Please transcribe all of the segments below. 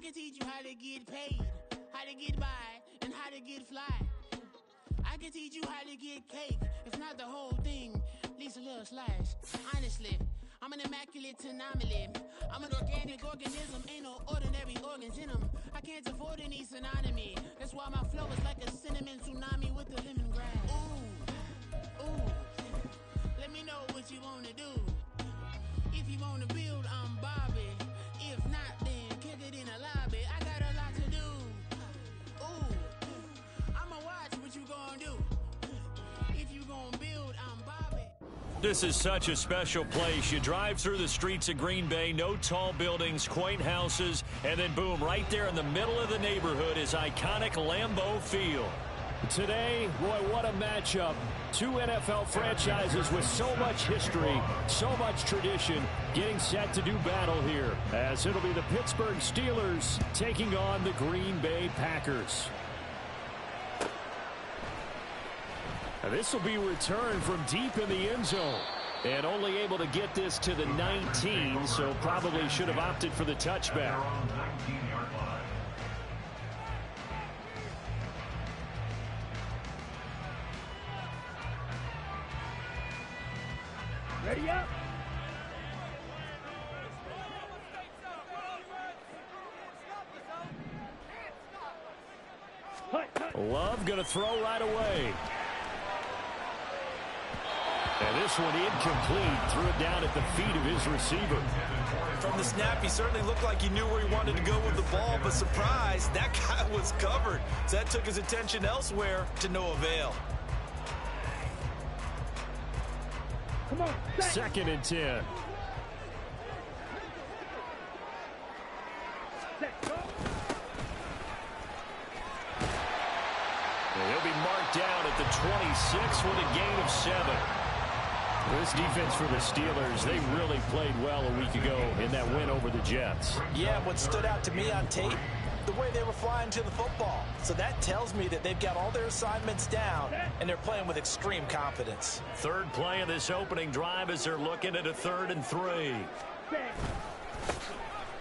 can teach you how to get paid, how to get by, and how to get fly. I can teach you how to get cake, if not the whole thing, at least a little slice. Honestly, I'm an immaculate anomaly. I'm an organic organism, ain't no ordinary organs in them. I can't afford any synonymy. That's why my flow is like a cinnamon tsunami with the lemongrass. Ooh, ooh. Let me know what you wanna do. If you wanna build, I'm Bobby. If not, then kick it in the lobby. I got a lot to do. Ooh, I'ma watch what you gonna do. If you gonna build, I'm Bobby. This is such a special place. You drive through the streets of Green Bay, no tall buildings, quaint houses, and then boom, right there in the middle of the neighborhood is iconic Lambeau Field. Today, boy, what a matchup. Two NFL franchises with so much history, so much tradition, getting set to do battle here, as it'll be the Pittsburgh Steelers taking on the Green Bay Packers. Now, this will be returned from deep in the end zone, and only able to get this to the 19, so probably should have opted for the touchback. Ready up. Love going to throw right away. And this one incomplete. Threw it down at the feet of his receiver. From the snap, he certainly looked like he knew where he wanted to go with the ball, but surprise, that guy was covered. So that took his attention elsewhere to no avail. Come on. Second and 10. He'll be marked down at the 26 with a gain of 7. This defense for the Steelers, they really played well a week ago in that win over the Jets. Yeah, what stood out to me on tape, the way they were flying to the football. So that tells me that they've got all their assignments down, and they're playing with extreme confidence. Third play of this opening drive as they're looking at a 3rd and 3.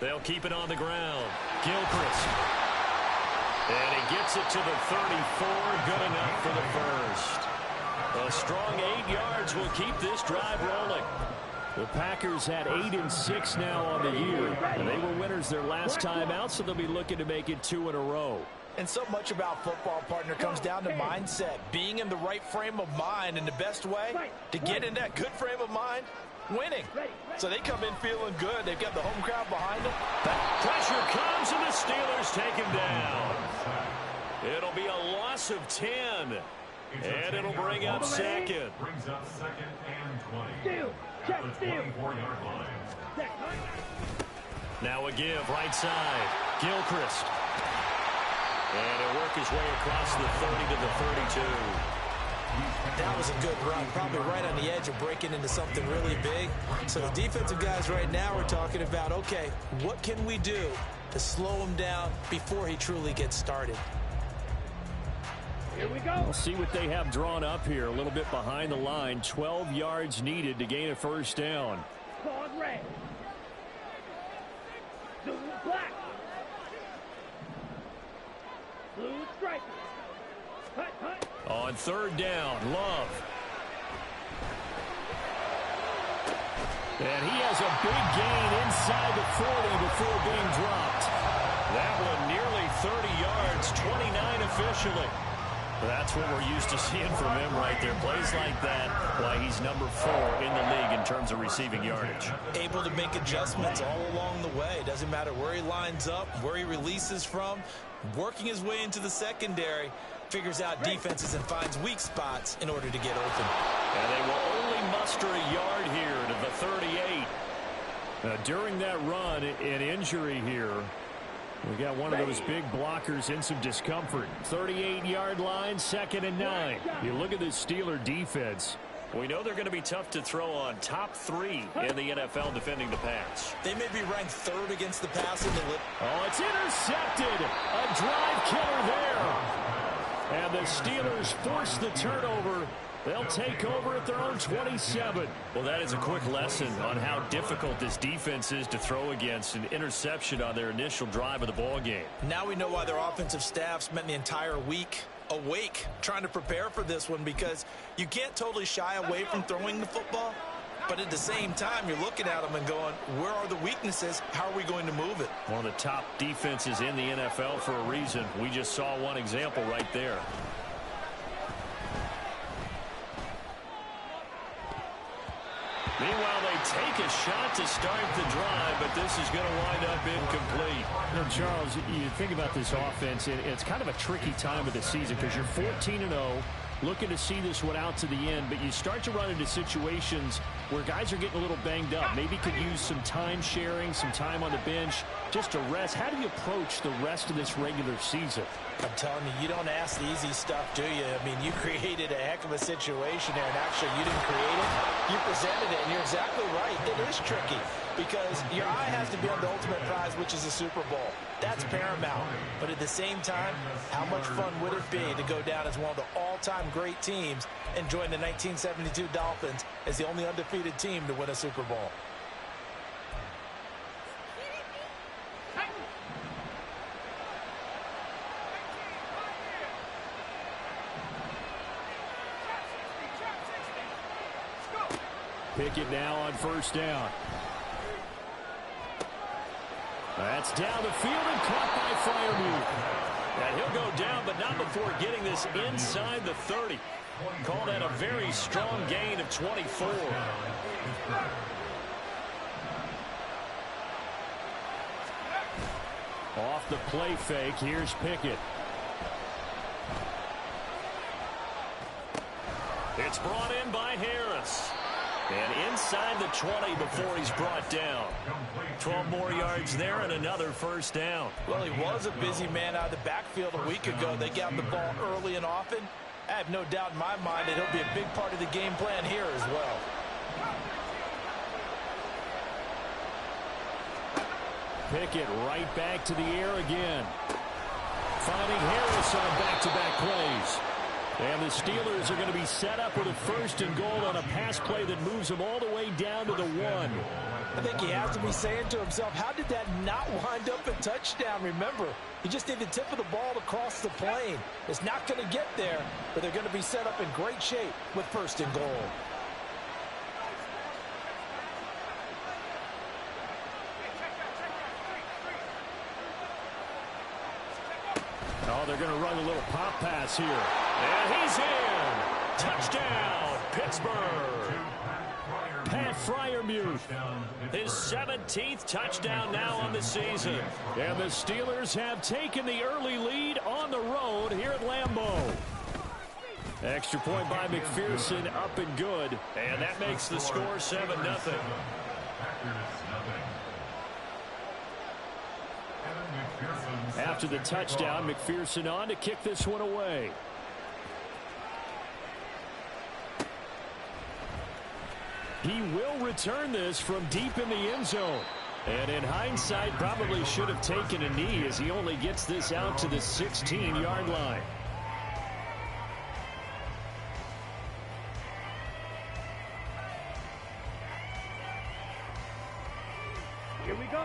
They'll keep it on the ground. Gilchrist. And he gets it to the 34. Good enough for the first. A strong 8 yards will keep this drive rolling. The Packers had 8-6 now on the year, and they were winners their last time out, so they'll be looking to make it 2 in a row. And so much about football, partner, comes down to mindset. Being in the right frame of mind, and the best way to get in that good frame of mind, winning. So they come in feeling good. They've got the home crowd behind them. That pressure comes, and the Steelers take him down. It'll be a loss of 10. And it'll bring up second. Brings up 2nd and 20. At the 24-yard line. Now a give, right side. Gilchrist. And he'll work his way across the 30 to the 32. That was a good run, probably right on the edge of breaking into something really big. So the defensive guys right now are talking about, okay, what can we do to slow him down before he truly gets started? Here we go. We'll see what they have drawn up here. A little bit behind the line. 12 yards needed to gain a first down. Pause red. Blue black. Blue stripe. Hut, hut. On 3rd down, Love. And he has a big gain inside the 40 before being dropped. That one nearly 30 yards, 29 officially. That's what we're used to seeing from him right there. Plays like that, why he's number 4 in the league in terms of receiving yardage. Able to make adjustments all along the way. Doesn't matter where he lines up, where he releases from. Working his way into the secondary, figures out defenses and finds weak spots in order to get open. And they will only muster a yard here to the 38. During that run, an injury here. We got one of those big blockers in some discomfort. 38-yard line, 2nd and 9. You look at this Steeler defense. We know they're going to be tough to throw on. Top 3 in the NFL defending the pass. They may be ranked 3rd against the pass in the Oh, it's intercepted. A drive killer there. And the Steelers force the turnover They'll take over at their own 27. Well, that is a quick lesson on how difficult this defense is to throw against. An interception on their initial drive of the ball game. Now we know why their offensive staff spent the entire week awake trying to prepare for this one, because you can't totally shy away from throwing the football, but at the same time you're looking at them and going, where are the weaknesses? How are we going to move it? One of the top defenses in the NFL for a reason. We just saw one example right there. Meanwhile, they take a shot to start the drive, but this is going to wind up incomplete. You know, Charles, you think about this offense, it's kind of a tricky time of the season because you're 14-0, looking to see this one out to the end, but you start to run into situations where guys are getting a little banged up. Maybe could use some time sharing, some time on the bench, just to rest. How do you approach the rest of this regular season? I'm telling you, you don't ask the easy stuff, do you? I mean, you created a heck of a situation there, and actually you didn't create it. You presented it, and you're exactly right. It is tricky because your eye has to be on the ultimate prize, which is the Super Bowl. That's paramount. But at the same time, how much fun would it be to go down as one of the all-time great teams and join the 1972 Dolphins as the only undefeated team to win a Super Bowl? Pickett now on first down. That's down the field and caught by Freiermuth. And he'll go down, but not before getting this inside the 30. Call that a very strong gain of 24. Off the play fake, here's Pickett. It's brought in by Harris. And inside the 20 before he's brought down. 12 more yards there and another first down. Well, he was a busy man out of the backfield a week ago. They got the ball early and often. I have no doubt in my mind that he'll be a big part of the game plan here as well. Pickett right back to the air again. Finding Harris on back-to-back plays. And the Steelers are going to be set up with a first and goal on a pass play that moves them all the way down to the 1. I think he has to be saying to himself, how did that not wind up a touchdown? Remember, he just did the tip of the ball to cross the plane. It's not going to get there, but they're going to be set up in great shape with first and goal. Oh, they're going to run a little pop pass here. And he's in. Touchdown, Pittsburgh. Pat Freiermuth. His 17th touchdown now on the season. And the Steelers have taken the early lead on the road here at Lambeau. Extra point by McPherson, up and good. And that makes the score 7-0. After the touchdown, McPherson on to kick this one away. He will return this from deep in the end zone. And in hindsight, probably should have taken a knee as he only gets this out to the 16-yard line.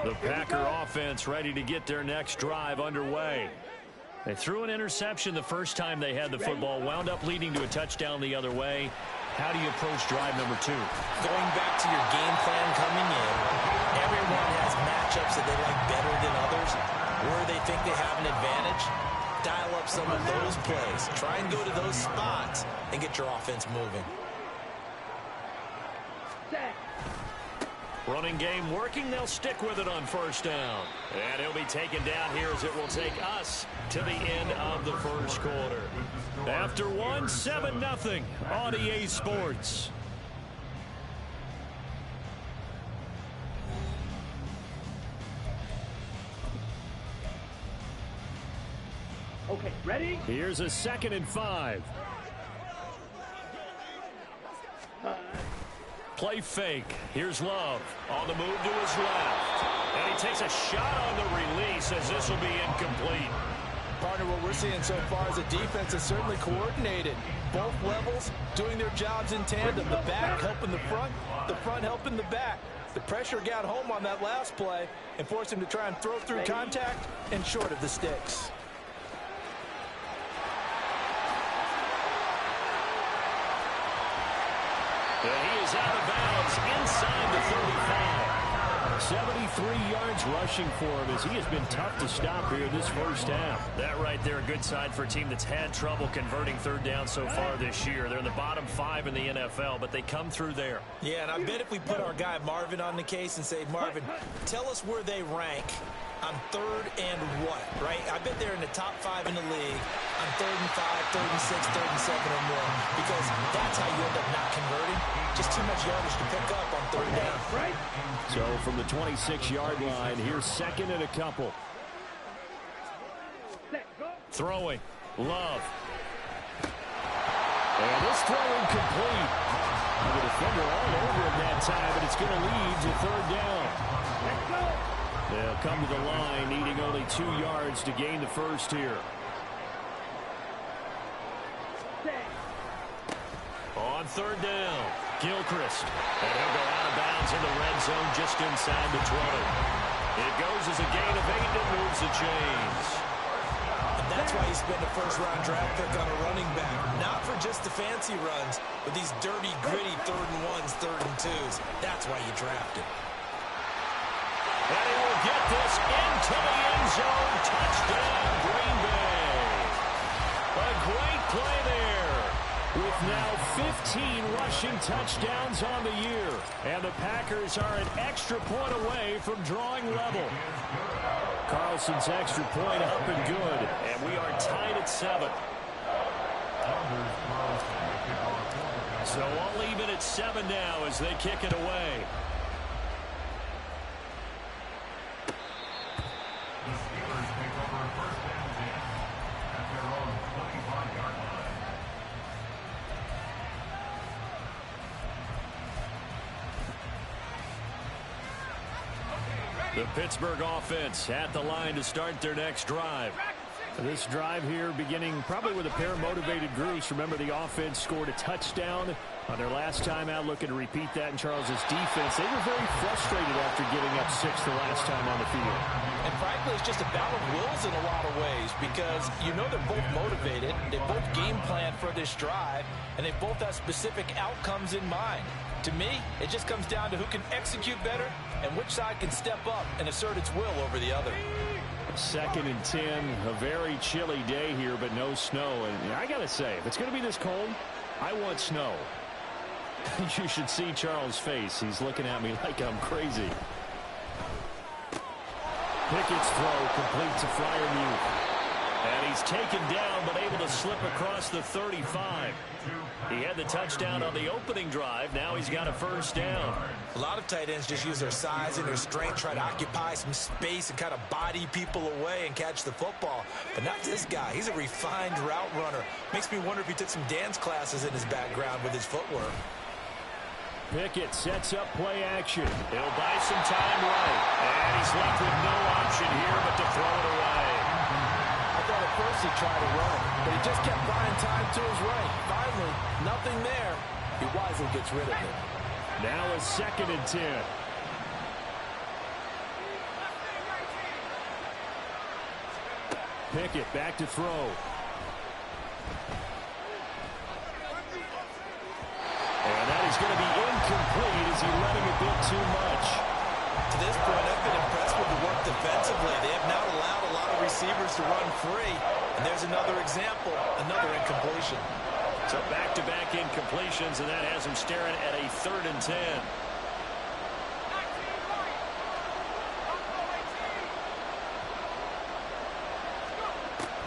The Packer offense ready to get their next drive underway. They threw an interception the first time they had the football, wound up leading to a touchdown the other way. How do you approach drive number 2? Going back to your game plan coming in, everyone has matchups that they like better than others. Where they think they have an advantage, dial up some of those plays. Try and go to those spots and get your offense moving. Running game working. They'll stick with it on first down. And he'll be taken down here as it will take us to the end of the first quarter. After 1, 7-0 on EA Sports. Okay, ready? Here's a 2nd and 5. Play fake. Here's Love on the move to his left. And he takes a shot on the release as this will be incomplete. Partner, what we're seeing so far is a defense is certainly coordinated. Both levels doing their jobs in tandem. The back helping the front helping the back. The pressure got home on that last play and forced him to try and throw through contact and short of the sticks. He is out of bounds inside the 35. 73 yards rushing for him as he has been tough to stop here this first half. That right there, a good sign for a team that's had trouble converting third down so far this year. They're in the bottom 5 in the NFL, but they come through there. Yeah, and I bet if we put our guy Marvin on the case and say, Marvin, tell us where they rank on third and what, right? I bet they're in the top 5 in the league on third and 5, third and 6, third and 7 or more, because that's how you end up not converting. Just too much yardage to pick up on third down. Right. So from the 26-yard line, here's second and a couple. Set, go. Throwing. Love. And this throw incomplete. The defender all over him that time, but it's going to lead to third down. Let's go. They'll come to the line, needing only 2 yards to gain the first here. Set. On third down, Gilchrist. And he'll go out of bounds in the red zone just inside the 20. It goes as a gain of 8 and moves the chains. And that's why you spend a first-round draft pick on a running back. Not for just the fancy runs, but these dirty, gritty third and ones, third and twos. That's why you draft him. And he will get this into the end zone. Touchdown, Green Bay. A great play there. With now 15 rushing touchdowns on the year. And the Packers are an extra point away from drawing level. Carlson's extra point up and good. And we are tied at 7. So all even at 7 now as they kick it away. The Steelers take over first and 10 at their own 25-yard line. The Pittsburgh offense at the line to start their next drive. This drive here beginning probably with a pair of motivated groups. Remember, the offense scored a touchdown on their last time out. Looking to repeat that in Charles's defense. They were very frustrated after giving up 6 the last time on the field. And frankly, it's just a battle of wills in a lot of ways, because you know they're both motivated, they both game plan for this drive, and they both have specific outcomes in mind. To me, it just comes down to who can execute better and which side can step up and assert its will over the other. Second and 10, a very chilly day here, but no snow. And I got to say, if it's going to be this cold, I want snow. You should see Charles' face. He's looking at me like I'm crazy. Pickett's throw complete to Freiermuth. And he's taken down, but able to slip across the 35. He had the touchdown on the opening drive. Now he's got a first down. A lot of tight ends just use their size and their strength, try to occupy some space and kind of body people away and catch the football. But not this guy. He's a refined route runner. Makes me wonder if he took some dance classes in his background with his footwork. Pickett sets up play action. He'll buy some time right. And he's left with no option here but to throw it away. I thought at first he tried to run, but he just kept buying time to his right. Finally, nothing there. He wisely gets rid of it. Now a second and 10. Pickett back to throw. And that is going to be incomplete as he let him a bit too much. To this point, I've been impressed with the work defensively. They have not allowed a lot of receivers to run free. And there's another example, another incompletion. So back-to-back incompletions, and that has him staring at a 3rd and 10.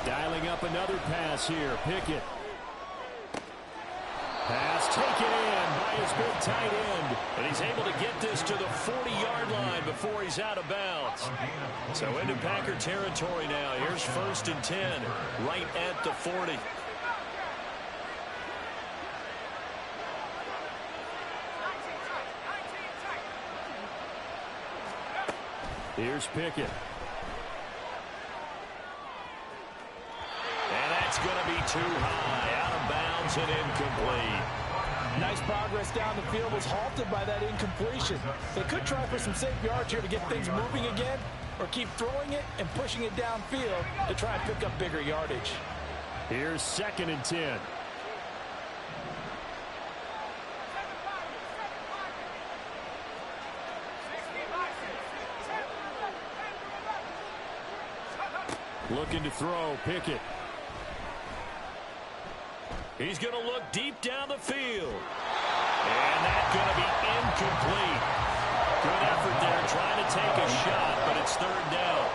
Dialing up another pass here. Pickett. Pass taken in by his big tight end. And he's able to get this to the 40-yard line before he's out of bounds. So into Packer territory now. Here's 1st and 10, right at the 40. Here's Pickett. going to be too high, out of bounds and incomplete. Nice progress down the field was halted by that incompletion. They could try for some safe yards here to get things moving again, or keep throwing it and pushing it downfield to try and pick up bigger yardage. Here's 2nd and 10. Looking to throw, Pickett. He's going to look deep down the field. And that's going to be incomplete. Good effort there trying to take a shot, but it's 3rd down.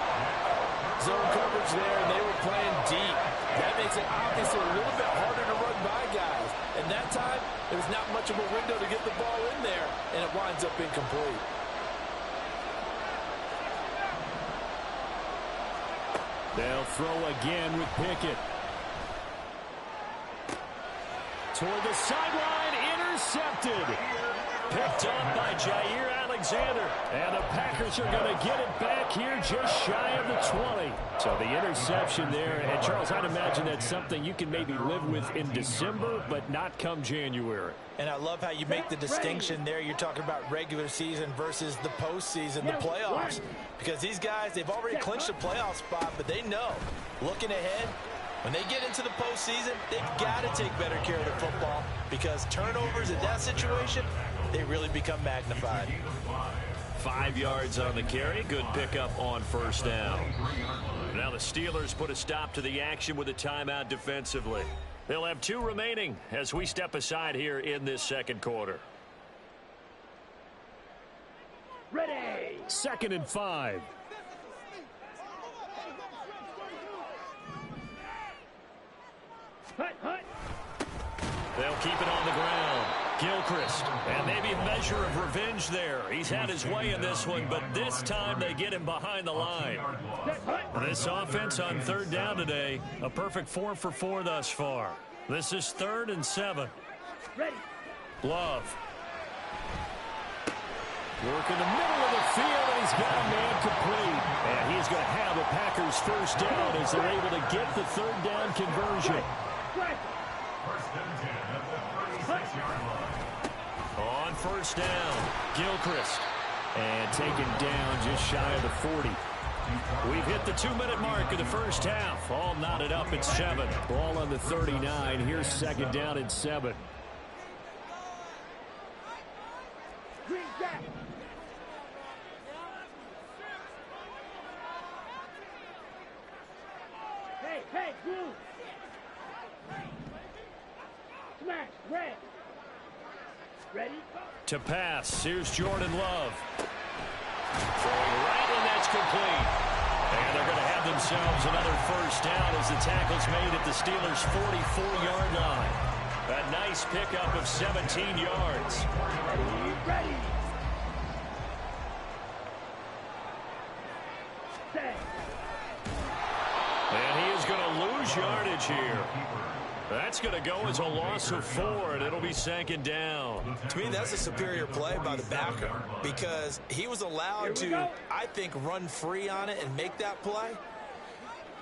Zone coverage there, and they were playing deep. That makes it obviously a little bit harder to run by guys. And that time, there's not much of a window to get the ball in there, and it winds up incomplete. They'll throw again with Pickett. Toward the sideline, intercepted. Picked up by Jair Alexander. And the Packers are going to get it back here just shy of the 20. So the interception there. And, Charles, I'd imagine that's something you can maybe live with in December, but not come January. And I love how you make the distinction there. You're talking about regular season versus the postseason, the playoffs. Because these guys, they've already clinched a playoff spot, but they know, looking ahead, when they get into the postseason, they've got to take better care of the football, because turnovers in that situation, they really become magnified. 5 yards on the carry. Good pickup on 1st down. Now the Steelers put a stop to the action with a timeout defensively. They'll have 2 remaining as we step aside here in this 2nd quarter. Ready. 2nd and 5. They'll keep it on the ground. Gilchrist, and maybe a measure of revenge there. He's had his way in this one, but this time they get him behind the line. This offense on 3rd down today, a perfect 4 for 4 thus far. This is 3rd and 7. Love. Work in the middle of the field, and he's got a man complete. And he's going to have the Packers 1st down as they're able to get the 3rd down conversion. On 1st down, Gilchrist. And taken down just shy of the 40. We've hit the 2-minute mark of the 1st half. All knotted up at 7. Ball on the 39. Here's 2nd down and 7. Hey, move. Smash, red. Ready? To pass, here's Jordan Love. Throwing right, and that's complete. And they're going to have themselves another 1st down as the tackle's made at the Steelers' 44-yard line. A nice pickup of 17 yards. Ready. Set. And he is going to lose yardage here. That's going to go as a loss of 4, and it'll be 2nd down. To me, that's a superior play by the backer, because he was allowed to, I think, run free on it and make that play.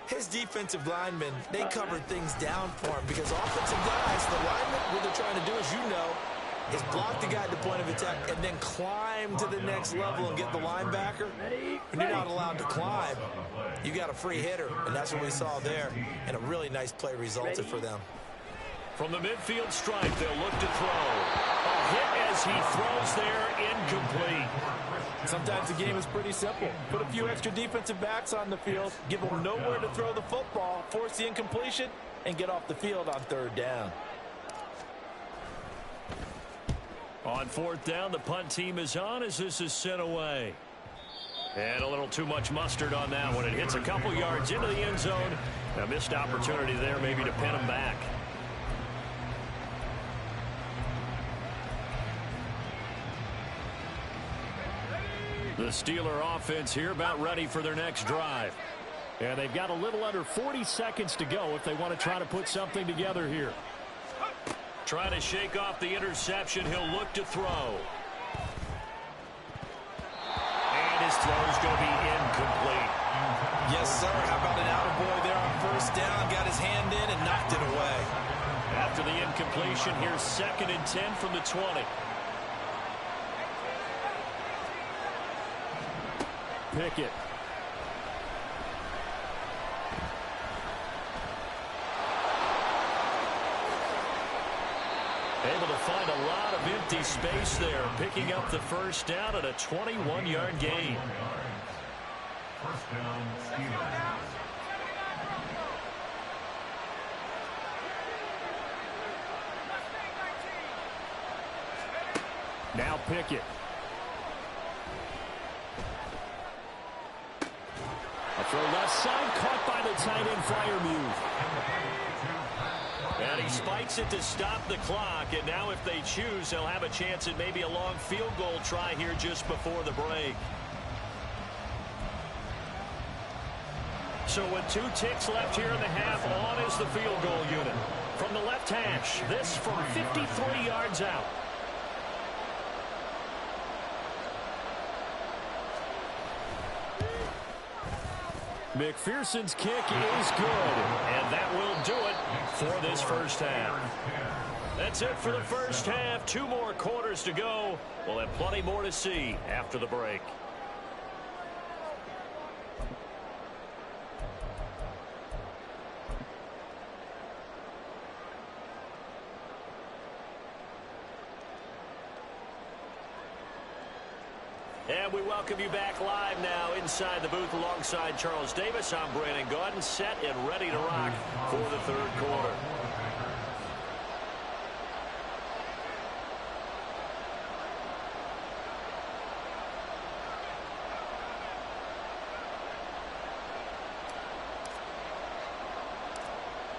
His defensive linemen, they covered things down for him, because offensive guys, the linemen, what they're trying to do, as you know, is block the guy at the point of attack and then climb to the next level and get the linebacker. When you're not allowed to climb, you got a free hitter, and that's what we saw there, and a really nice play resulted for them. From the midfield stripe, they'll look to throw. A hit as he throws there, incomplete. Sometimes the game is pretty simple. Put a few extra defensive backs on the field, give them nowhere to throw the football, force the incompletion, and get off the field on 3rd down. On 4th down, the punt team is on as this is sent away. And a little too much mustard on that one. It hits a couple yards into the end zone. A missed opportunity there maybe to pin him back. The Steeler offense here about ready for their next drive. And they've got a little under 40 seconds to go if they want to try to put something together here. Trying to shake off the interception. He'll look to throw. And his throw's going to be incomplete. Yes, sir. How about an attaboy there on was down, got his hand in, and knocked it away. After the incompletion, here's 2nd and 10 from the 20. Pickett. Able to find a lot of empty space there, picking up the first down at a 21-yard gain. First down, Steelers. Now Pickett. A throw left side, caught by the tight end Freiermuth. And he spikes it to stop the clock, and now if they choose, they'll have a chance at maybe a long field goal try here just before the break. So with 2 ticks left here in the half, on is the field goal unit. From the left hash, this from 53 yards out. McPherson's kick is good. And that will do it for this first half. That's it for the first half. 2 more quarters to go. We'll have plenty more to see after the break. And we welcome you back live now inside the booth alongside Charles Davis. I'm Brandon Gaudin, set and ready to rock for the third quarter.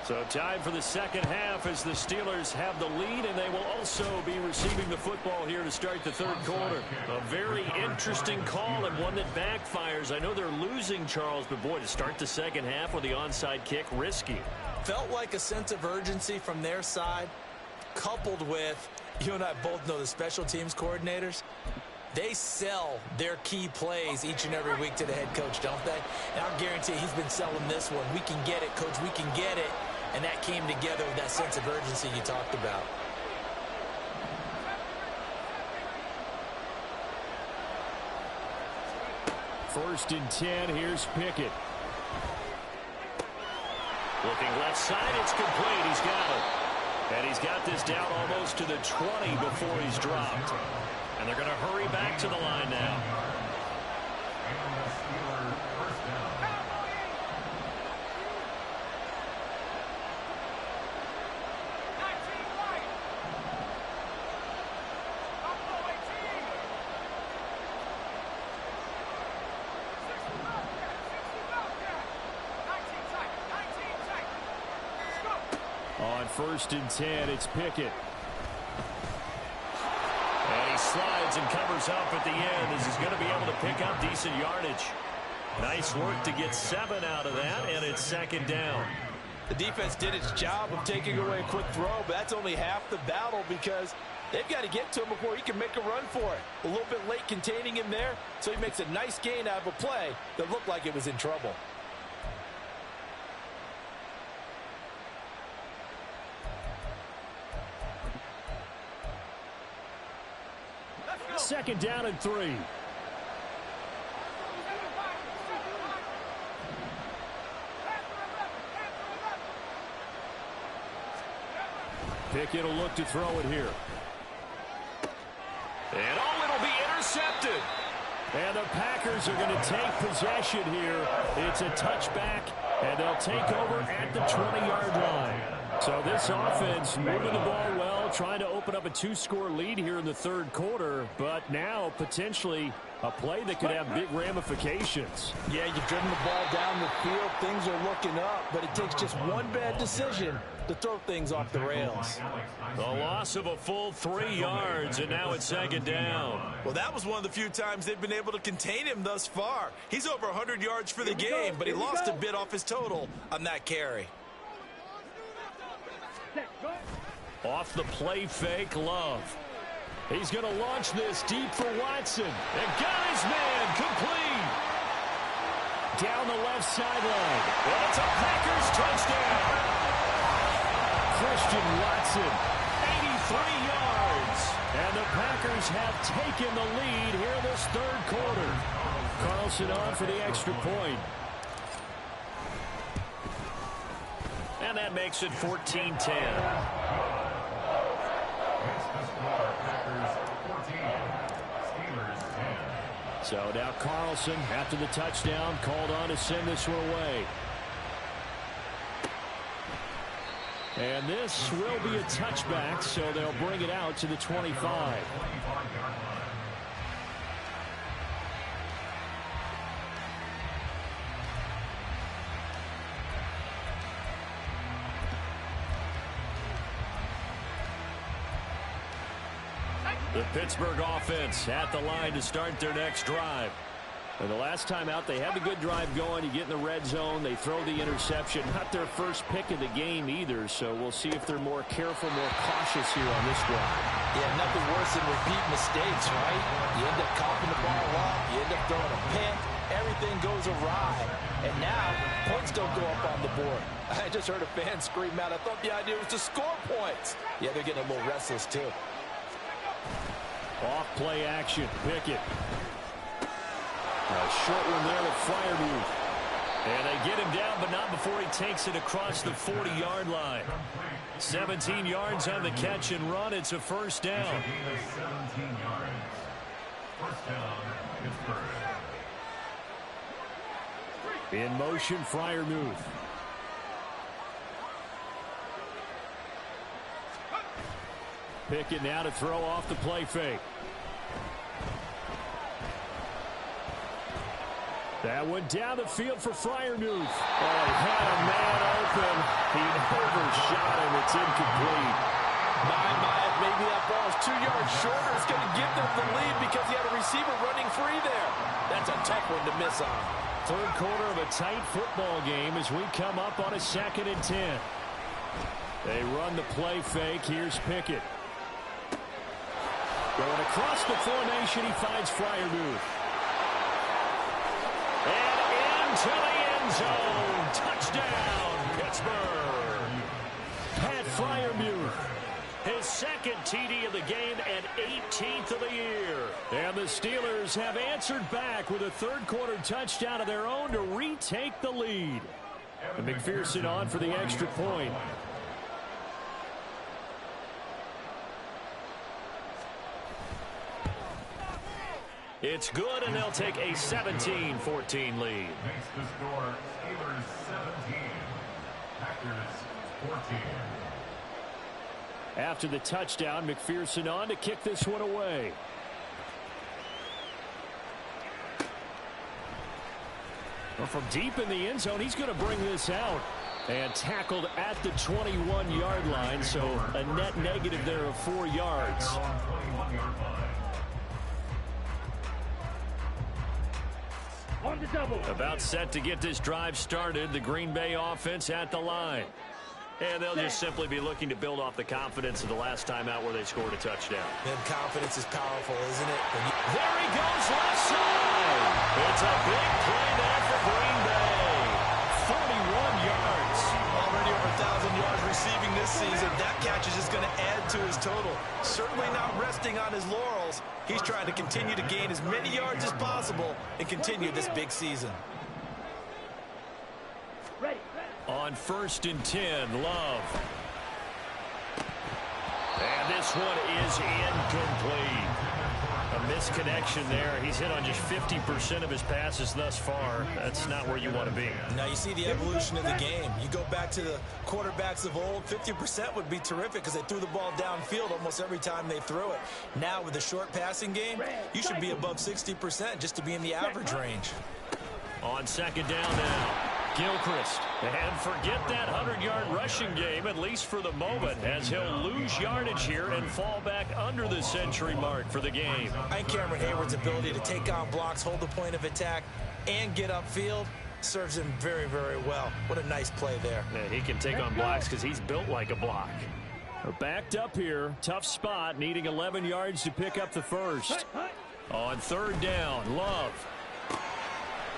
So time for the second half as the Steelers have the lead, and they will also be receiving the football here to start the third quarter. A very interesting call and one that backfires. I know they're losing, Charles, but boy, to start the second half with the onside kick, risky. Felt like a sense of urgency from their side, coupled with, you and I both know the special teams coordinators. They sell their key plays each and every week to the head coach, don't they? And I'll guarantee he's been selling this one. We can get it, coach, we can get it. And that came together with that sense of urgency you talked about. First and 10, here's Pickett. Looking left side, it's complete. He's got it. And he's got this down almost to the 20 before he's dropped. And they're going to hurry back to the line now. And the Steelers first down. On first and 10, it's Pickett. And he slides and covers up at the end as he's going to be able to pick up decent yardage. Nice work to get 7 out of that, and it's second down. The defense did its job of taking away a quick throw, but that's only half the battle because they've got to get to him before he can make a run for it. A little bit late containing him there, so he makes a nice gain out of a play that looked like it was in trouble. Second down and 3. Pickett will look to throw it here. And oh, it'll be intercepted. And the Packers are going to take possession here. It's a touchback, and they'll take over at the 20-yard line. So this offense moving the ball well, trying to open up a 2-score lead here in the third quarter, but now potentially a play that could have big ramifications. Yeah, you've driven the ball down the field. Things are looking up, but it takes just one bad decision to throw things off the rails. The loss of a full 3 yards, and now it's second down. Well, that was one of the few times they've been able to contain him thus far. He's over 100 yards for the game, but he lost a bit off his total on that carry. Off the play fake, Love. He's going to launch this deep for Watson. And got his man complete. down the left sideline. And it's a Packers touchdown. Christian Watson, 83 yards. And the Packers have taken the lead here in this third quarter. Carlson on for the extra point. And that makes it 14-10. So now Carlson, after the touchdown, called on to send this one away. And this will be a touchback, so they'll bring it out to the 25. The Pittsburgh offense at the line to start their next drive. And the last time out, they had a good drive going. You get in the red zone, they throw the interception. Not their first pick of the game either, so we'll see if they're more careful, more cautious here on this drive. Yeah, nothing worse than repeat mistakes, right? You end up coughing the ball off, you end up throwing a pick, everything goes awry. And now, points don't go up on the board. I just heard a fan scream out, I thought the idea was to score points. Yeah, they're getting a little restless, too. Off play action, Pickett. A short one there with Freiermuth. And they get him down, but not before he takes it across the 40-yard line. 17 yards on the catch and run. It's a first down. 17 yards. First down, Pittsburgh. In motion, Freiermuth. Pickett now to throw off the play fake. That went down the field for Freiermuth. Oh, he had a man open. He overshot him. It's incomplete. My, maybe that ball is 2 yards shorter. It's going to give them the lead because he had a receiver running free there. That's a tough one to miss on. Third quarter of a tight football game as we come up on a 2nd and 10. They run the play fake. Here's Pickett. Going across the formation, he finds Freiermuth. And into the end zone. Touchdown, Pittsburgh. Pat Freiermuth. His second TD of the game and 18th of the year. And the Steelers have answered back with a third quarter touchdown of their own to retake the lead. And McPherson on for the extra point. It's good, and they'll take a 17-14 lead. Makes the score Steelers 17, Packers 14. After the touchdown, McPherson on to kick this one away. Well, from deep in the end zone, he's going to bring this out. And tackled at the 21-yard line, so a net negative there of 4 yards. On the double. About set to get this drive started. The Green Bay offense at the line. And they'll just simply be looking to build off the confidence of the last time out where they scored a touchdown. And confidence is powerful, isn't it? There he goes left side. It's a big play there for Green Bay. 41 yards. Already over 1,000 yards receiving this season. That catch is just going to add to his total. Certainly not resting on his laurels. He's trying to continue to gain as many yards as possible and continue this big season. Ready. On 1st and 10, Love. And this one is incomplete. A misconnection there. He's hit on just 50% of his passes thus far. That's not where you want to be. Now you see the evolution of the game. You go back to the quarterbacks of old, 50% would be terrific because they threw the ball downfield almost every time they threw it. Now with the short passing game, you should be above 60% just to be in the average range. On 2nd down now, Gilchrist. And forget that 100-yard rushing game, at least for the moment, as he'll lose yardage here and fall back under the century mark for the game. And Cameron Hayward's ability to take on blocks, hold the point of attack, and get upfield serves him very, very well. What a nice play there. And he can take on blocks because he's built like a block. We're backed up here. Tough spot, needing 11 yards to pick up the first. On 3rd down, Love.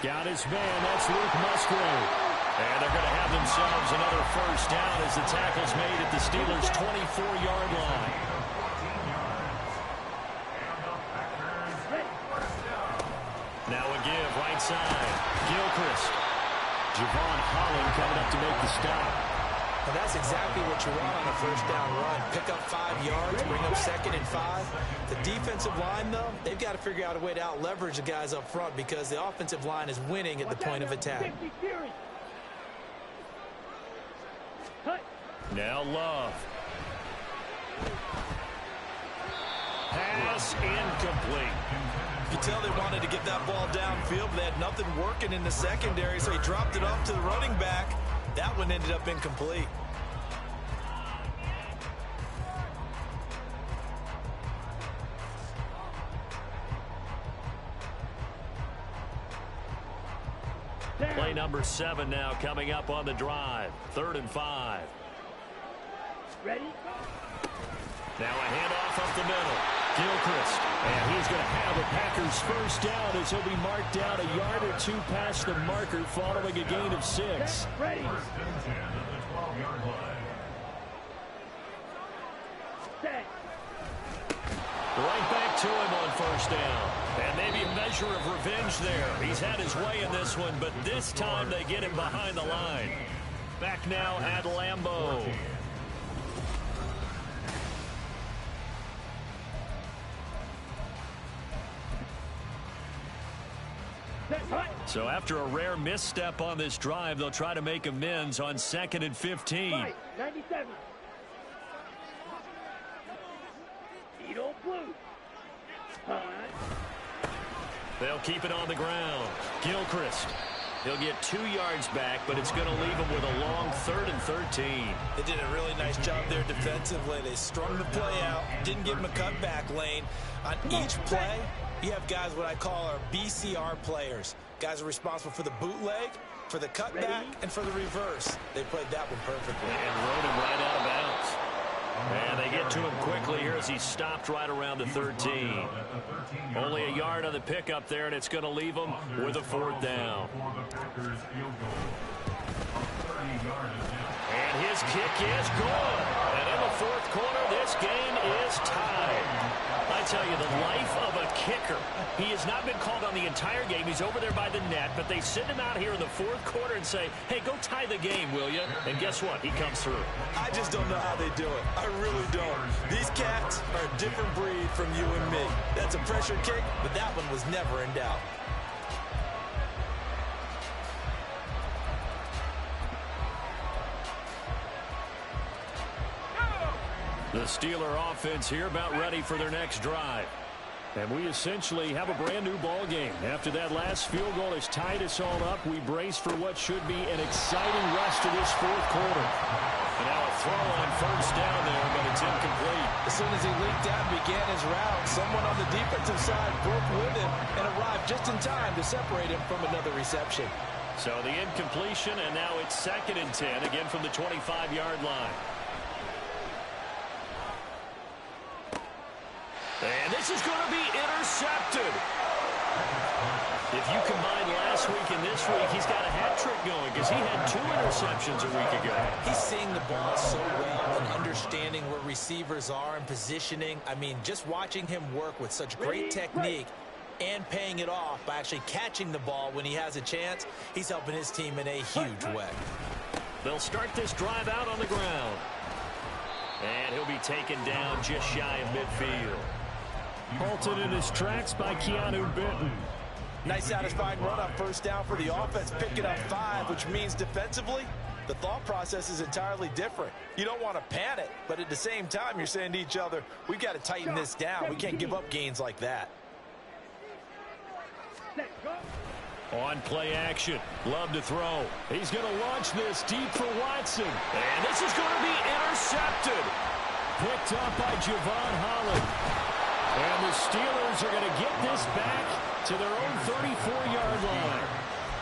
Got his man. That's Luke Musgrave. And they're going to have themselves another first down as the tackle's made at the Steelers' 24-yard line. Now a give, right side. Gilchrist. Javon Holland coming up to make the stop. And that's exactly what you want on a first down run. Pick up 5 yards, bring up 2nd and 5. The defensive line, though, they've got to figure out a way to out-leverage the guys up front because the offensive line is winning at the point of attack. Now Love. Pass incomplete. You can tell they wanted to get that ball downfield, but they had nothing working in the secondary, so he dropped it off to the running back. That one ended up incomplete. Play number 7 now coming up on the drive. 3rd and 5. Ready? Now a handoff up the middle. Gilchrist. And he's going to have a Packers first down as he'll be marked down a yard or 2 past the marker following a gain of 6. Ready? Set. Right back to him on first down. And maybe a measure of revenge there. He's had his way in this one, but this time they get him behind the line. Back now at Lambeau. So after a rare misstep on this drive, they'll try to make amends on 2nd and 15. 97. Edo blue. They'll keep it on the ground. Gilchrist. He'll get 2 yards back, but it's going to leave him with a long 3rd and 13. They did a really nice job there defensively. They strung the play out, didn't give him a cutback lane. On each play, you have guys what I call our BCR players. Guys are responsible for the bootleg, for the cutback, and for the reverse. They played that one perfectly. And rode him right out of bounds. And they get to him quickly here as he stopped right around the 13. Only a yard on the pickup there, and it's going to leave him with a 4th down. And his kick is good. And in the 4th quarter, this game is tied. I tell you, the life of a kicker. He has not been called on the entire game. He's over there by the net, but they send him out here in the 4th quarter and say, hey, go tie the game, will you? And guess what? He comes through. I just don't know how they do it. I really don't. These cats are a different breed from you and me. That's a pressure kick, but that one was never in doubt. The Steeler offense here about ready for their next drive. And we essentially have a brand new ball game. After that last field goal has tied us all up, we brace for what should be an exciting rest of this 4th quarter. And now a throw on first down there, but it's incomplete. As soon as he leaped out and began his route, someone on the defensive side broke with him and arrived just in time to separate him from another reception. So the incompletion, and now it's 2nd and 10, again from the 25-yard line. And this is going to be intercepted. If you combine last week and this week, he's got a hat trick going because he had 2 interceptions a week ago. He's seeing the ball so well and understanding where receivers are and positioning. I mean, just watching him work with such great technique and paying it off by actually catching the ball when he has a chance, he's helping his team in a huge way. They'll start this drive out on the ground. And he'll be taken down just shy of midfield. Halted in his tracks by Keanu Benton. Nice satisfying run on first down for the offense, picking up 5, which means defensively, the thought process is entirely different. You don't want to panic, but at the same time, you're saying to each other, we've got to tighten this down. We can't give up gains like that. On play action, Love to throw. He's going to launch this deep for Watson. And this is going to be intercepted. Picked up by Javon Holland. And the Steelers are going to get this back to their own 34-yard line.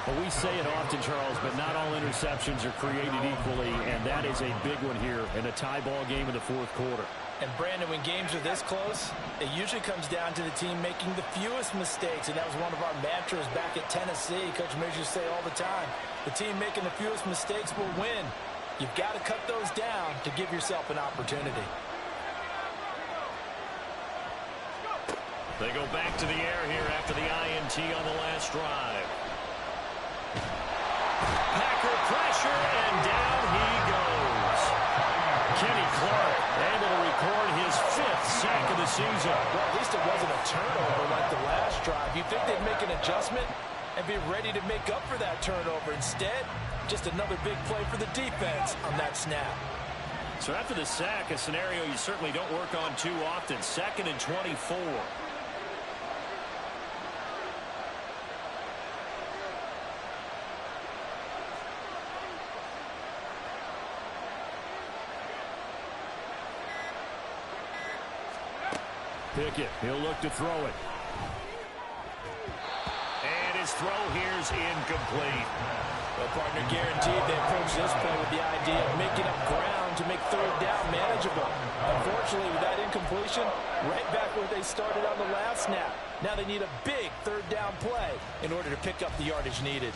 Well, we say it often, Charles, but not all interceptions are created equally, and that is a big one here in a tie ball game in the fourth quarter. And, Brandon, when games are this close, it usually comes down to the team making the fewest mistakes, and that was one of our mantras back at Tennessee. Coach Mears used to say all the time, the team making the fewest mistakes will win. You've got to cut those down to give yourself an opportunity. They go back to the air here after the INT on the last drive. Packer pressure, and down he goes. Kenny Clark able to record his 5th sack of the season. Well, at least it wasn't a turnover like the last drive. You'd think they'd make an adjustment and be ready to make up for that turnover. Instead, just another big play for the defense on that snap. So after the sack, a scenario you certainly don't work on too often. 2nd and 24. Pickett, he'll look to throw it. And his throw here's incomplete. Well, partner, guaranteed they approach this play with the idea of making up ground to make 3rd down manageable. Unfortunately, with that incompletion, right back where they started on the last snap. Now they need a big 3rd down play in order to pick up the yardage needed.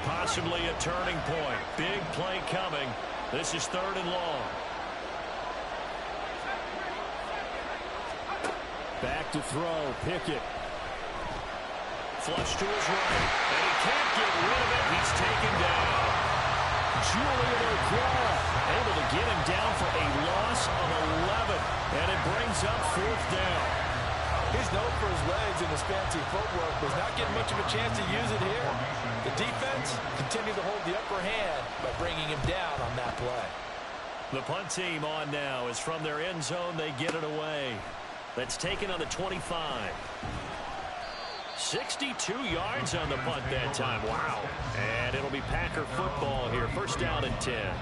Possibly a turning point. Big play coming. This is 3rd and long. Back to throw. Pickett. Flush to his right. And he can't get rid of it. He's taken down. Julian O'Clara able to get him down for a loss of 11. And it brings up 4th down. He's known for his legs and his fancy footwork. Was not getting much of a chance to use it here. The defense continued to hold the upper hand by bringing him down on that play. The punt team on now is from their end zone. They get it away. That's taken on the 25. 62 yards on the punt that time. Wow. And it'll be Packer football here. 1st down and 10.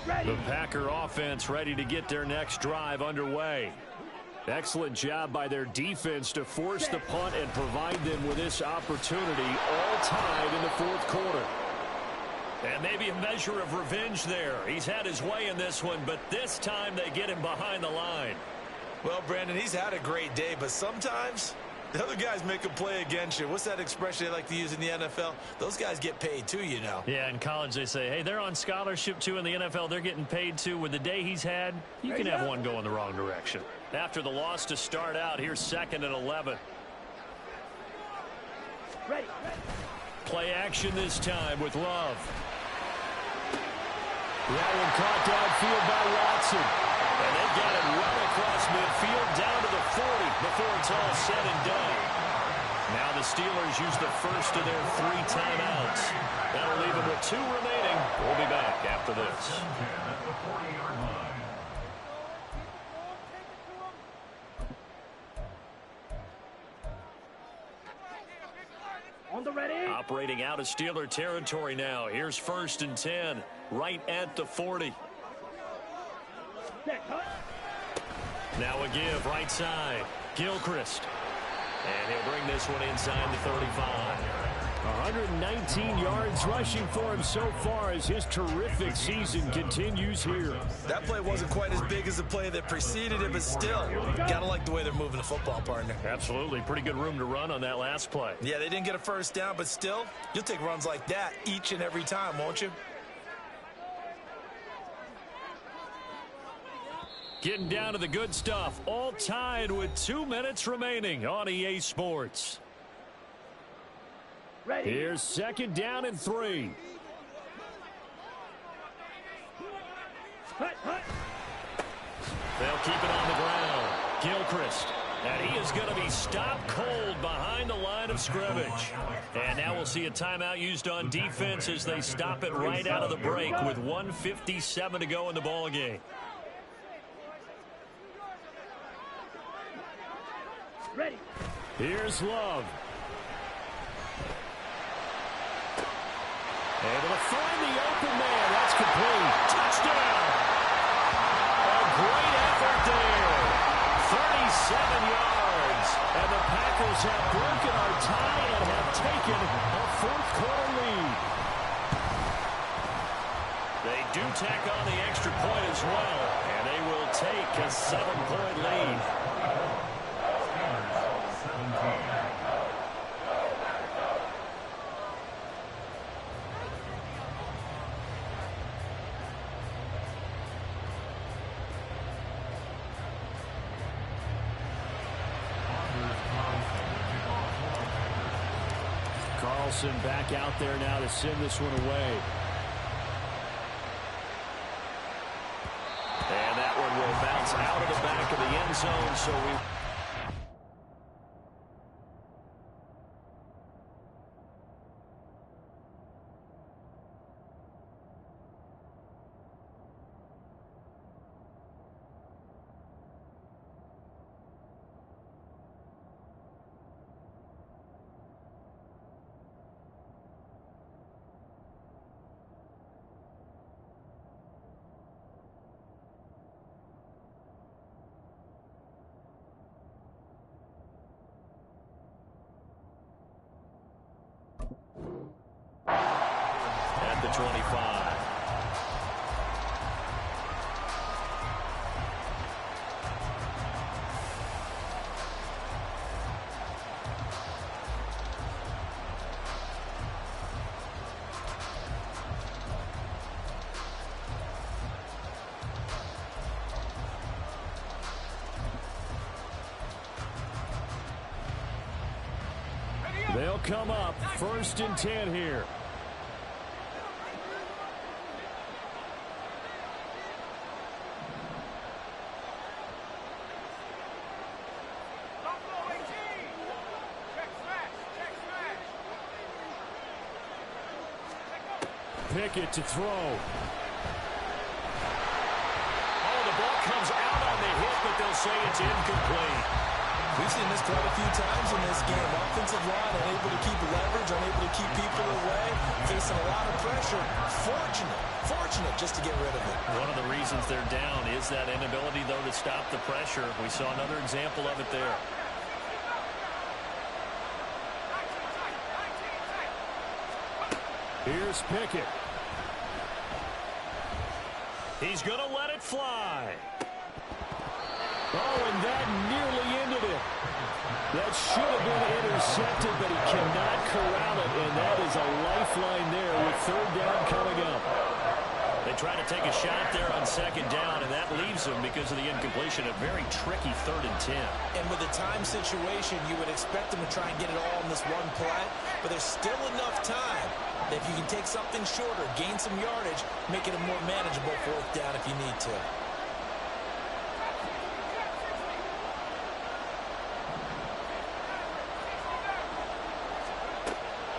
Ready. The Packer offense ready to get their next drive underway. Excellent job by their defense to force the punt and provide them with this opportunity, all tied in the 4th quarter. And maybe a measure of revenge there. He's had his way in this one, but this time they get him behind the line. Well, Brandon, he's had a great day, but sometimes the other guys make a play against you. What's that expression they like to use in the NFL? Those guys get paid too, you know. Yeah, in college they say, hey, they're on scholarship too. In the NFL, they're getting paid too. With the day he's had, you can have one go in the wrong direction. After the loss to start out, here's 2nd and 11. Ready. Play action this time with Love. That one caught downfield by Watson. And they've got it well across midfield down to the 40 before it's all said and done. Now the Steelers use the first of their 3 timeouts. That'll leave them with 2 remaining. We'll be back after this. On the ready. Operating out of Steeler territory now. Here's 1st and 10, right at the 40. Now a give right side. Gilchrist. And he'll bring this one inside the 35. 119 yards rushing for him so far as his terrific season continues here. That play wasn't quite as big as the play that preceded it, but still, gotta like the way they're moving the football, partner. Absolutely. Pretty good room to run on that last play. Yeah, they didn't get a 1st down, but still, you'll take runs like that each and every time, won't you? Getting down to the good stuff, all tied with 2 minutes remaining on EA Sports. Ready. Here's 2nd down and 3. They'll keep it on the ground. Gilchrist And he is going to be stopped cold behind the line of scrimmage. And now we'll see a timeout used on defense as they stop it right out of the break with 1:57 to go in the ball game. Ready. Here's Love. Able to find the open man. That's complete. Touchdown. A great effort there. 37 yards. And the Packers have broken our tie and have taken a fourth-quarter lead. They do tack on the extra point as well, and they will take a 7-point lead. Carlson back out there now to send this one away. And that one will bounce out of the back of the end zone, so we... At the 25. They'll come up 1st and 10 here. Pickett to throw. Oh, the ball comes out on the hit, but they'll say it's incomplete. We've seen this quite a few times in this game. Offensive line unable to keep leverage, unable to keep people away, facing a lot of pressure. Fortunate just to get rid of it. One of the reasons they're down is that inability, though, to stop the pressure. We saw another example of it there. Here's Pickett. He's going to let it fly. Oh, and that nearly ended it. That should have been intercepted, but he cannot corral it, and that is a lifeline there with 3rd down coming up. They try to take a shot there on 2nd down, and that leaves them, because of the incompletion, a very tricky 3rd and 10. And with the time situation, you would expect them to try and get it all in this one play, but there's still enough time that if you can take something shorter, gain some yardage, make it a more manageable 4th down if you need to.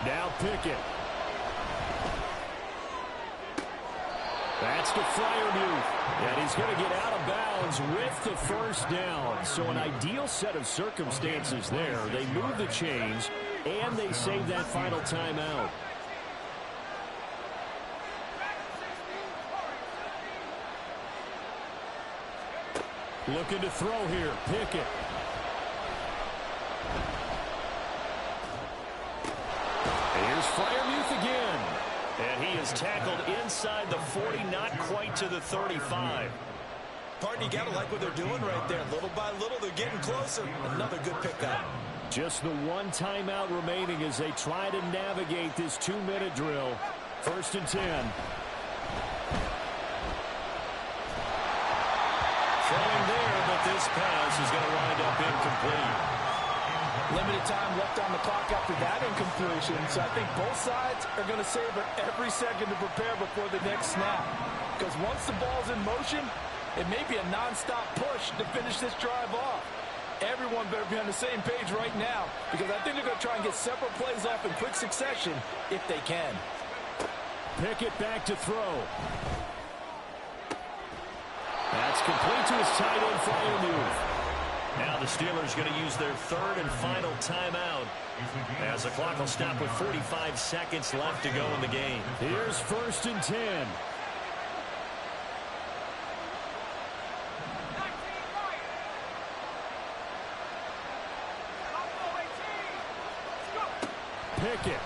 Now Pickett. That's to Freiermuth. And he's going to get out of bounds with the 1st down. So an ideal set of circumstances there. They move the chains, and they save that final timeout. Looking to throw here. Pickett. Here's Freiermuth again. And he is tackled inside the 40, not quite to the 35. Pardon, you got to like what they're doing right there. Little by little, they're getting closer. Another good pickup. Just the one timeout remaining as they try to navigate this 2-minute drill. 1st and 10. Throwing there, but this pass is going to wind up incomplete. Limited time left on the clock after that incompletion, so I think both sides are going to savor every second to prepare before the next snap. Because once the ball's in motion, it may be a non-stop push to finish this drive off. everyone better be on the same page right now, because I think they're going to try and get several plays off in quick succession if they can. Pickett back to throw. That's complete to his tight end Freiermuth. Now the Steelers going to use their third and final timeout as the clock will stop with 45 seconds left to go in the game. Here's 1st and 10. Pickett.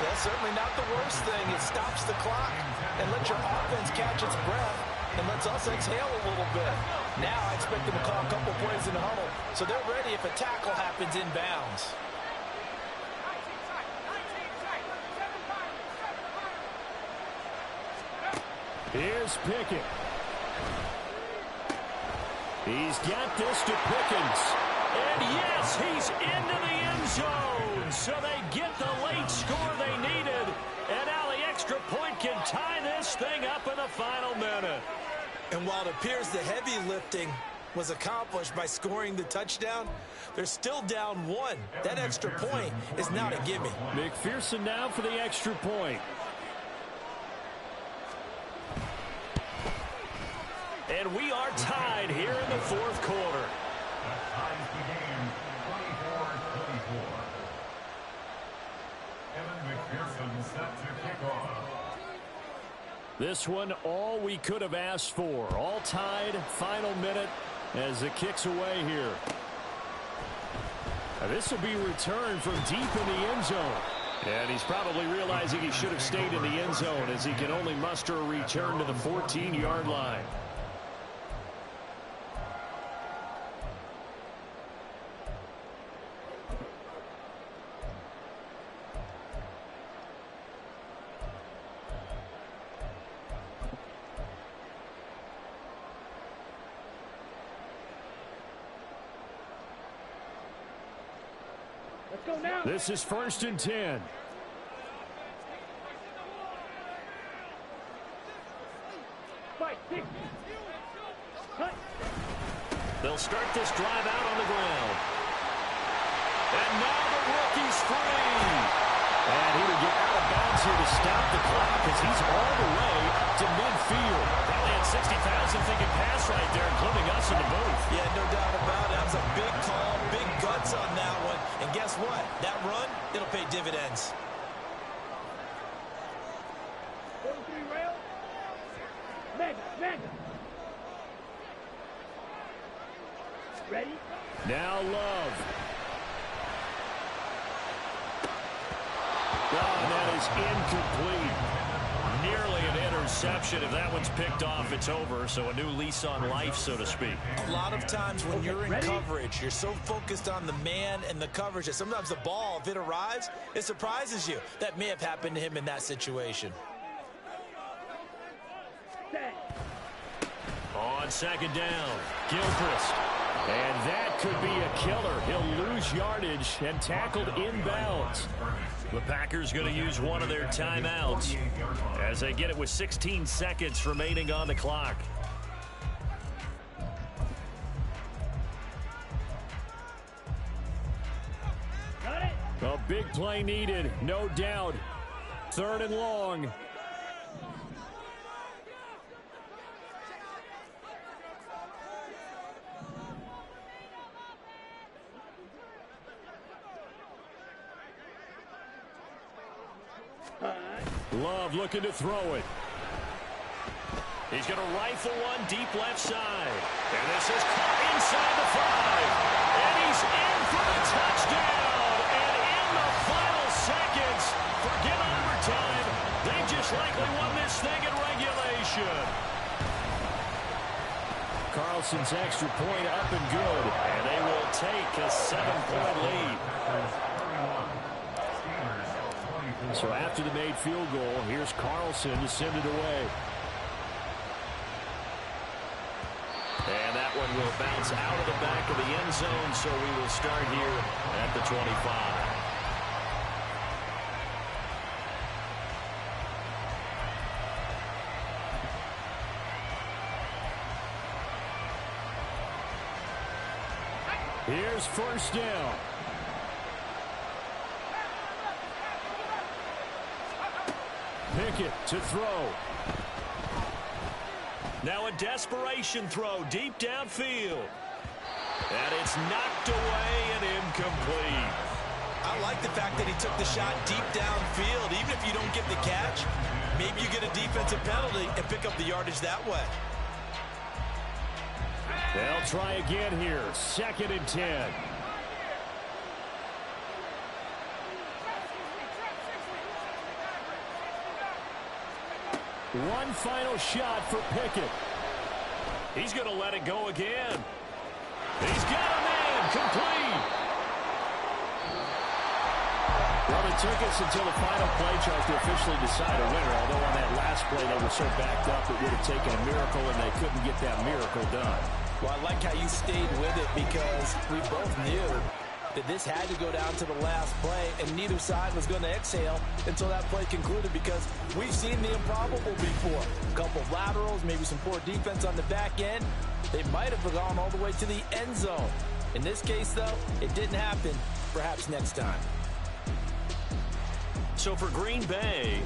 That's certainly not the worst thing. It stops the clock and lets your offense catch its breath and lets us exhale a little bit. Now I expect them to call a couple plays in the huddle, so they're ready if a tackle happens inbounds. Here's Pickett. He's got this to Pickens. And yes, he's into the end zone. So they get the late score they needed. And now the extra point can tie this thing up in the final minute. And while it appears the heavy lifting was accomplished by scoring the touchdown, they're still down 1. That extra point is not a gimme. McPherson now for the extra point. And we are tied here in the 4th quarter. That ties the game 24-24. Evan McPherson set to kick off. This one all we could have asked for. All tied, final minute as it kicks away here. Now this will be returned from deep in the end zone. And he's probably realizing he should have stayed in the end zone as he can only muster a return to the 14-yard line. Let's go now. This is 1st and 10. Fight, 6. Cut. They'll start this drive out on the ground. And now the rookie's free. And he would get out of bounds here to stop the clock as he's all the way up to midfield. Probably had 60,000 thinking pass right there, including us in the booth. Yeah, no doubt about it. That was a big call, big guts on that one. And guess what? That run, it'll pay dividends. 43 rail. Mega. Ready? Now Love. Oh, that is incomplete. Nearly an interception. If that one's picked off, it's over. So a new lease on life, so to speak. A lot of times when you're in coverage, you're so focused on the man and the coverage that sometimes the ball, if it arrives, it surprises you. That may have happened to him in that situation. On 2nd down, Gilchrist. And that could be a killer. He'll lose yardage and tackled inbounds. The Packers going to use one of their timeouts as they get it with 16 seconds remaining on the clock. Got it. A big play needed, no doubt. 3rd and long. Love looking to throw it. He's going to rifle one deep left side. And this is caught inside the 5. And he's in for the touchdown. And in the final seconds, forget overtime. They just likely won this thing in regulation. Carlson's extra point up and good. And they will take a 7-point lead. So after the made field goal, here's Carlson to send it away. And that one will bounce out of the back of the end zone, so we will start here at the 25. Here's first down. Pickett to throw. Now a desperation throw deep downfield. And it's knocked away and incomplete. I like the fact that he took the shot deep downfield. Even if you don't get the catch, maybe you get a defensive penalty and pick up the yardage that way. They'll try again here. 2nd and 10. One final shot for Pickett. He's going to let it go again. He's got a man complete. Well, it took us until the final play charge to officially decide a winner, although on that last play they were so backed up it would have taken a miracle, and they couldn't get that miracle done. Well, I like how you stayed with it because we both knew that this had to go down to the last play, and neither side was going to exhale until that play concluded because we've seen the improbable before. A couple of laterals, maybe some poor defense on the back end. They might have gone all the way to the end zone. In this case, though, it didn't happen. Perhaps next time. So for Green Bay,